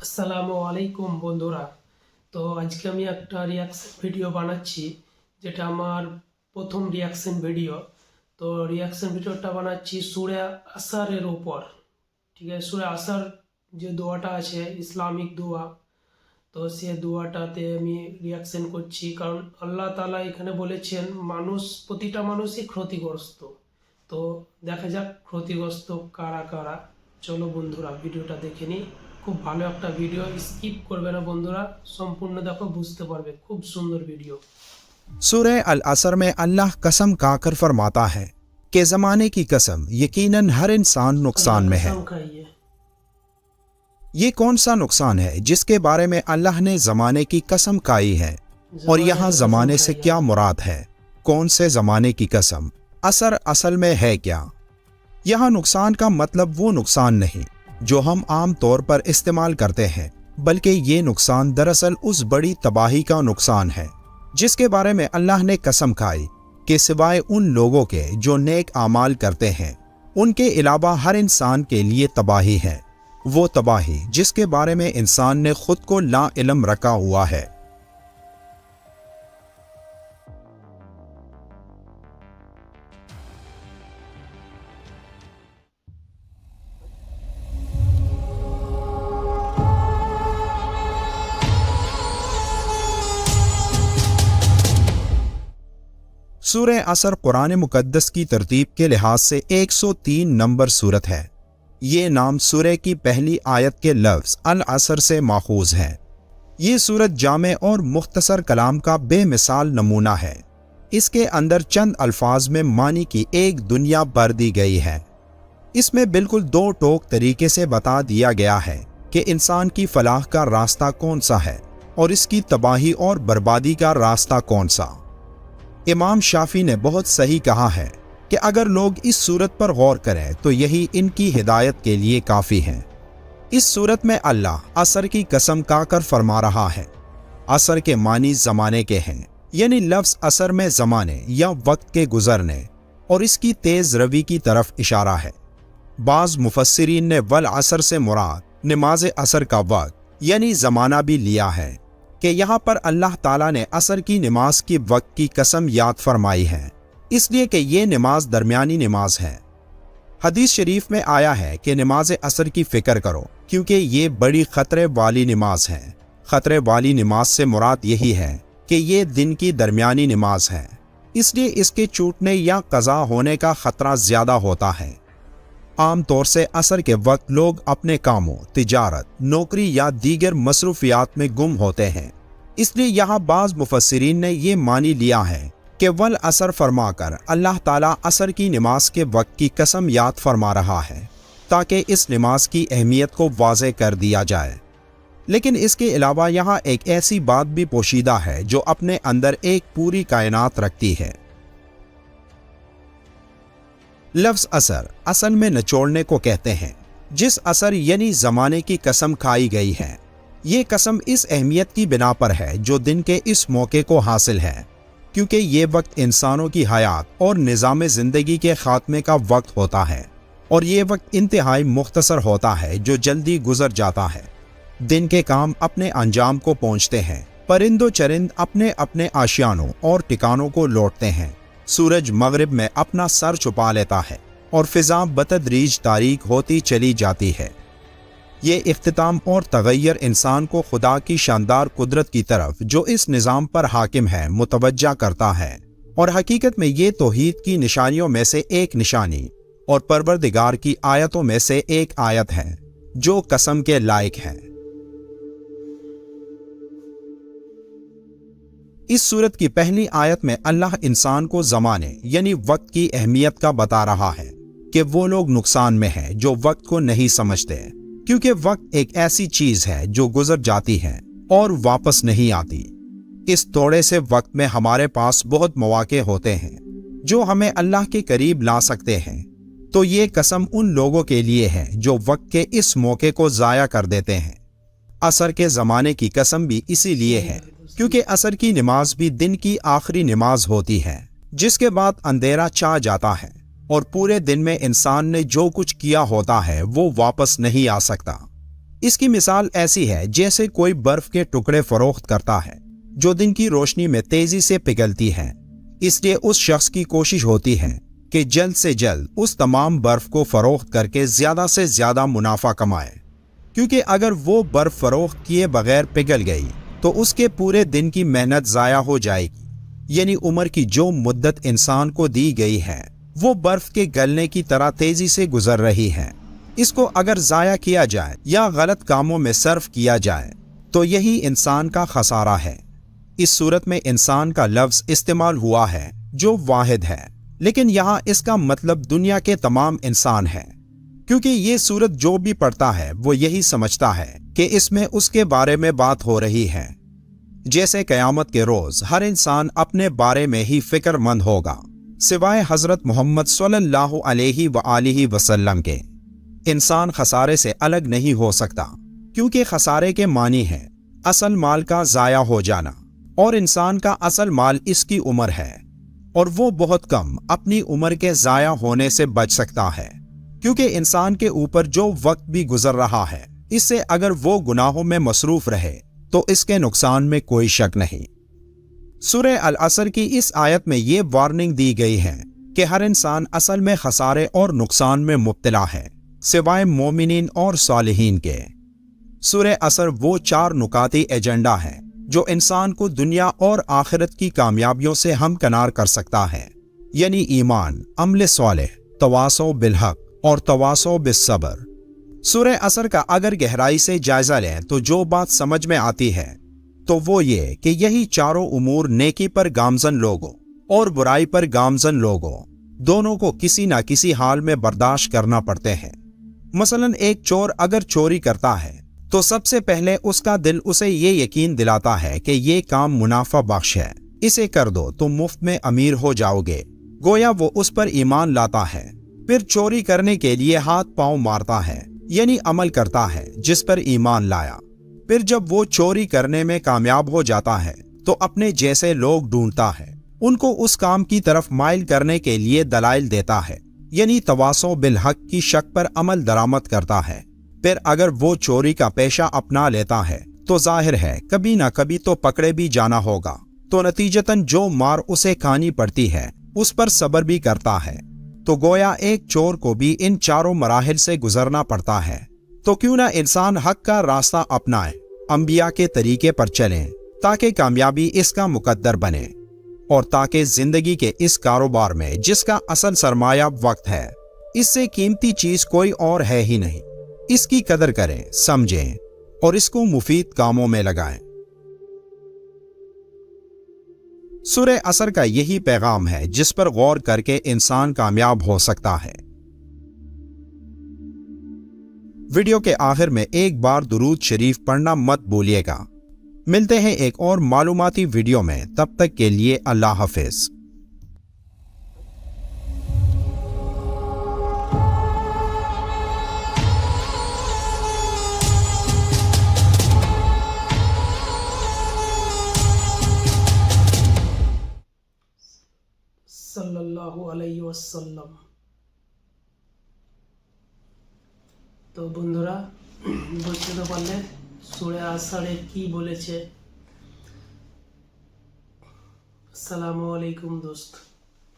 আসসালামু আলাইকুম বন্ধুরা। তো আজকে আমি একটা রিয়াকশন ভিডিও বানাচ্ছি, যেটা আমার প্রথম রিয়াকশন ভিডিও। তো রিয়াকশন ভিডিওটা বানাচ্ছি সূরা আসরের উপর। ঠিক আছে, সূরা আসর যে দোয়াটা আছে ইসলামিক দোয়া, তো সে দোয়াটাতে আমি রিয়াকশন করছি, কারণ আল্লাহ তাআলা এখানে বলেছেন প্রতিটা মানুষই ক্ষতিগ্রস্ত। তো দেখা যাক ক্ষতিগ্রস্ত কারা কারা। চলো বন্ধুরা ভিডিওটা দেখে নিই। খুব ভালো একটা ভিডিও, স্কিপ করবে না বন্ধুরা, সম্পূর্ণ দেখো, বুঝতে পারবে। খুব সুন্দর ভিডিও। सूरह अल असर में अल्लाह कसम खाकर फरमाता है कि ज़माने की कसम, यकीनन हर इंसान नुकसान में है। कसम खाइए। ये कौन सा नुकसान है जिसके बारे में अल्लाह ने ज़माने की कसम खाई है, और जमाने यहाँ की कसम ज़माने से खाइए। क्या मुराद है? कौन से ज़माने की कसम? असर असल में है क्या? यहाँ नुकसान का मतलब वो नुकसान नहीं जो हम आम तौर पर इस्तेमाल करते हैं, बल्कि ये नुकसान दरअसल उस बड़ी तबाही का नुकसान है जिसके बारे में अल्लाह ने कसम खाई कि सिवाय उन लोगों के जो नेक आमाल करते हैं, उनके अलावा हर इंसान के लिए तबाही है। वो तबाही जिसके बारे में इंसान ने खुद को ला इल्म रखा हुआ है। सूरह असर कुरान मुकद्दस की तरतीब के लिहाज से 103 नंबर सूरत है। ये नाम सूरह की पहली आयत के लफ्ज़ अल असर से माखूज है। ये सूरत जामे और मुख्तसर कलाम का बेमिसाल नमूना है। इसके अंदर चंद अल्फाज में मानी की एक दुनिया भर दी गई है। इसमें बिल्कुल दो टोक तरीके से बता दिया गया है कि इंसान की फलाह का रास्ता कौन सा है और इसकी तबाही और बर्बादी का रास्ता कौन सा। इमाम शाफी ने बहुत सही कहा है कि अगर लोग इस सूरत पर गौर करें तो यही इनकी हिदायत के लिए काफ़ी है। इस सूरत में अल्लाह असर की कसम खाकर फरमा रहा है। असर के मानी ज़माने के हैं, यानी लफ्ज़ असर में ज़माने या वक्त के गुज़रने और इसकी तेज़ रवी की तरफ इशारा है। बाज़ मुफस्सिरीन ने वल असर से मुराद नमाज असर का वक्त यानी ज़माना भी लिया है कि यहाँ पर अल्लाह ताला ने असर की नमाज की वक्त की कसम याद फरमाई है, इसलिए कि ये नमाज दरमियानी नमाज है। हदीस शरीफ में आया है कि नमाज असर की फ़िक्र करो क्योंकि ये बड़ी ख़तरे वाली नमाज है। ख़तरे वाली नमाज से मुराद यही है कि ये दिन की दरमियानी नमाज है, इसलिए इसके छूटने या क़ज़ा होने का ख़तरा ज़्यादा होता है। आम तौर से असर के वक्त लोग अपने कामों, तिजारत, नौकरी या दीगर मसरूफियात में गुम होते हैं। इसलिए यहाँ बाज़ मुफस्सिरीन ने ये मानी लिया है कि वल असर फरमाकर अल्लाह ताला असर की नमाज के वक्त की कसम याद फरमा रहा है ताकि इस नमाज की अहमियत को वाज़े कर दिया जाए। लेकिन इसके अलावा यहाँ एक ऐसी बात भी पोशीदा है जो अपने अंदर एक पूरी कायनात रखती है। लफ्ज़ असर असल में निचोड़ने को कहते हैं। जिस असर यानी ज़माने की कसम खाई गई है, ये कसम इस अहमियत की बिना पर है जो दिन के इस मौके को हासिल है, क्योंकि ये वक्त इंसानों की हयात और निज़ाम ज़िंदगी के ख़ात्मे का वक्त होता है, और ये वक्त इंतहाई मुख्तसर होता है जो जल्दी गुजर जाता है। दिन के काम अपने अंजाम को पहुँचते हैं, परिंदो चरिंद अपने अपने आशियानों और ठिकानों को लौटते हैं, सूरज मगरिब में अपना सर छुपा लेता है और फिजा बतदरीज तारीक होती चली जाती है। ये इख्तिताम और तगय्युर इंसान को खुदा की शानदार कुदरत की तरफ जो इस निज़ाम पर हाकिम है मुतवज्जा करता है, और हकीकत में ये तौहीद की निशानियों में से एक निशानी और परवरदिगार की आयतों में से एक आयत है जो कसम के लायक है। इस सूरत की पहली आयत में अल्लाह इंसान को ज़माने यानी वक्त की अहमियत का बता रहा है कि वो लोग नुकसान में हैं जो वक्त को नहीं समझते, क्योंकि वक्त एक ऐसी चीज़ है जो गुजर जाती है और वापस नहीं आती। इस थोड़े से वक्त में हमारे पास बहुत मौके होते हैं जो हमें अल्लाह के करीब ला सकते हैं। तो ये कसम उन लोगों के लिए है जो वक्त के इस मौके को ज़ाया कर देते हैं। असर के ज़माने की कसम भी इसीलिए है क्योंकि असर की नमाज भी दिन की आखिरी नमाज होती है, जिसके बाद अंधेरा छा जाता है और पूरे दिन में इंसान ने जो कुछ किया होता है वो वापस नहीं आ सकता। इसकी मिसाल ऐसी है जैसे कोई बर्फ के टुकड़े फरोख्त करता है जो दिन की रोशनी में तेजी से पिघलती है। इसलिए उस शख्स की कोशिश होती है कि जल्द से जल्द उस तमाम बर्फ को फरोख्त करके ज्यादा से ज्यादा मुनाफा कमाए, क्योंकि अगर वो बर्फ फरोख्त किए बगैर पिघल गई तो उसके पूरे दिन की मेहनत जाया हो जाएगी। यानी उम्र की जो मुद्दत इंसान को दी गई है वो बर्फ के गलने की तरह तेजी से गुजर रही है। इसको अगर जाया किया जाए या गलत कामों में सर्फ किया जाए तो यही इंसान का खसारा है। इस सूरत में इंसान का लफ्ज इस्तेमाल हुआ है जो वाहिद है, लेकिन यहाँ इसका मतलब दुनिया के तमाम इंसान है, क्योंकि ये सूरत जो भी पढ़ता है वो यही समझता है कि इसमें उसके बारे में बात हो रही है। जैसे कयामत के रोज हर इंसान अपने बारे में ही फिक्रमंद होगा सिवाय हजरत मोहम्मद सल्लल्लाहु अलैहि वआलिहि वसल्लम के। इंसान खसारे से अलग नहीं हो सकता, क्योंकि खसारे के मानी है असल माल का जाया हो जाना, और इंसान का असल माल इसकी उम्र है, और वो बहुत कम अपनी उम्र के जाया होने से बच सकता है, क्योंकि इंसान के ऊपर जो वक्त भी गुजर रहा है इससे अगर वो गुनाहों में मसरूफ रहे तो इसके नुकसान में कोई शक नहीं। सूरह अल असर की इस आयत में ये वार्निंग दी गई है कि हर इंसान असल में खसारे और नुकसान में मुब्तला है सिवाय मोमिनीन और सालिहीन के। सूरह असर वो 4 नुकाती एजेंडा है जो इंसान को दुनिया और आखिरत की कामयाबियों से हमकनार कर सकता है, यानी ईमान, अमल सालेह, तवासो बिलहक और तवासो बिस्सब्र। सूरह असर का अगर गहराई से जायजा लें तो जो बात समझ में आती है तो वो ये कि यही चारों उमूर नेकी पर गामजन लोगों और बुराई पर गामजन लोगों दोनों को किसी ना किसी हाल में बर्दाश्त करना पड़ते हैं। मसलन एक चोर अगर चोरी करता है तो सबसे पहले उसका दिल उसे ये यकीन दिलाता है कि ये काम मुनाफा बख्श है, इसे कर दो तो मुफ्त में अमीर हो जाओगे। गोया वो उस पर ईमान लाता है, फिर चोरी करने के लिए हाथ पांव मारता है, यानी अमल करता है जिस पर ईमान लाया। फिर जब वो चोरी करने में कामयाब हो जाता है तो अपने जैसे लोग ढूंढता है, उनको उस काम की तरफ माइल करने के लिए दलाइल देता है, यानी तवासो बिल हक की शक पर अमल दरामद करता है। फिर अगर वो चोरी का पेशा अपना लेता है तो जाहिर है कभी ना कभी तो पकड़े भी जाना होगा, तो नतीजतन जो मार उसे खानी पड़ती है उस पर सब्र भी करता है। तो गोया एक चोर को भी इन चारों मराहिल से गुजरना पड़ता है। तो क्यों ना इंसान हक का रास्ता अपनाए, अंबिया के तरीके पर चलें, ताकि कामयाबी इसका मुकद्दर बने, और ताकि जिंदगी के इस कारोबार में जिसका असल सरमाया वक्त है, इससे कीमती चीज कोई और है ही नहीं। इसकी कदर करें, समझें और इसको मुफीद कामों में लगाएं। सूरह असर का यही पैगाम है जिस पर गौर करके इंसान कामयाब हो सकता है। वीडियो के आखिर में एक बार दुरूद शरीफ पढ़ना मत भूलिएगा। मिलते हैं एक और मालूमाती वीडियो में, तब तक के लिए अल्लाह हाफिज। সাল্লাল্লাহু আলাইহি ওয়াসাল্লাম। তো বন্ধুরা বুঝতে তো পারলে সূরা আসরে কি বলেছে। আসসালামু আলাইকুম দোস্ত।